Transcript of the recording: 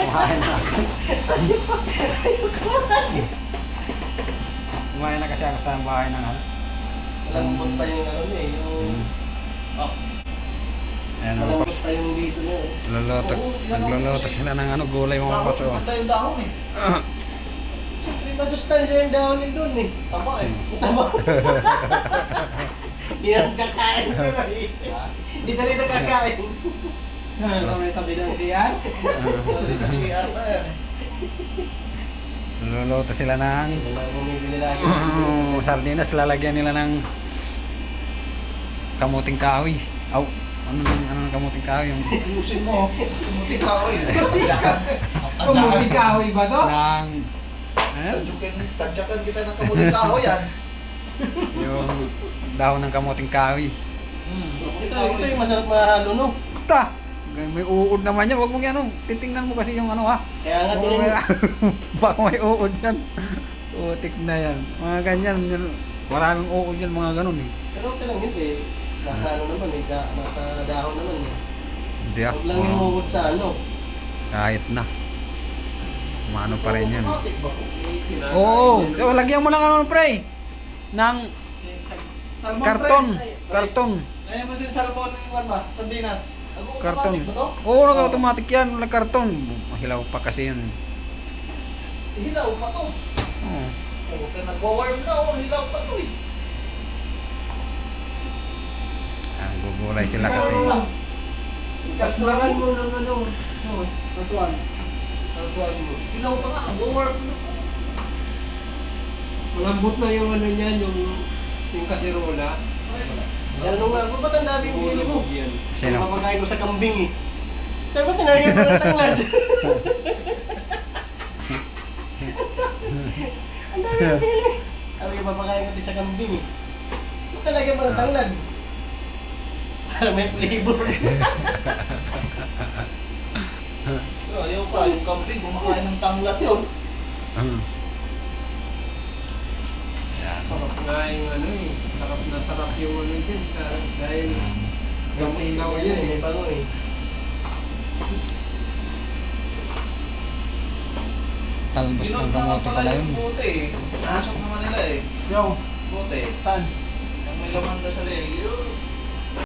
Kumain na. Kumain na kasi ako sa bahay ng ano. Malambot pa yung ano niya, yung... Oh, Ayan mga malambot paps. pa yung dito niya. Nagluluto sila ng ano, gulay mga paps. Oh. Maganda yung dahon eh. May masustansya yung dahon din doon eh. Tama eh. Tama. Hindi na kakain ko na eh. Hindi na rin nakakain. May tabi ng CR? CR na yan. Nagluluto sila ng Bumibili lagi. sardinas, lalagyan nila ng kamuting kahoy. Aw, ano ng kamuting kahoy? Yung Ayusin mo. Tumuting kahoy. Kumuting kahoy ba to? ng Tadyakan kita ng kamuting kahoy yan. yung dahon ng kamuting kahoy. Ito yung masarap mahalo no. Ta! May uod naman yan. Huwag mong yan. Titingnan mo kasi yung ano ha. Kaya nga Oh, din. baka may uod yan. Utik na yan. Mga ganyan. Maraming uod yan mga ganun eh. Pero okay lang yun eh. Nasa ano naman eh. Nasa dahon naman eh. Hindi ah. Huwag lang yung uod sa ano. Kahit na. Maano pa rin yan. Automatic ba? Oo. Oh, lagyan mo ng ano pre. Ng Salmon karton. pre. Karton. Ayan mo si salmon yung ba? Sardinas. Karton. Automatic ba to? Oo, nag-automatic yan. Wala karton. Mahilaw pa kasi yun. Hilaw pa to. Oo. Huwag ka nagwa-warm na oh. Hilaw pa to eh. Gugulay sila kasi. Kaslangan mo ng ano. Kasuan. Nagwa mo. Hilaw pa nga. Nagwa-warm na. Malambot na yung ano niyan, yung kasirola. Ano nga, ba't ang daming bili mo? Sino? Papagain mo sa kambing eh. Sabi mo, tinagyan mo ng tanglad. Ang daming bili. Sabi ko, papagain mo sa kambing eh. Ba't talaga mo ng tanglad? Para may flavor. Ayaw ka, yung kambing, kumakain ng tanglad yun. Sarap nga yung ano eh. Sarap na sarap yung ano dyan. Dahil gamunaw yan eh. May pango eh. Talbos ng kamote pala yun. Buti eh. Nasok naman nila eh. Yung, Buti. saan? Yung may laman na sa leg.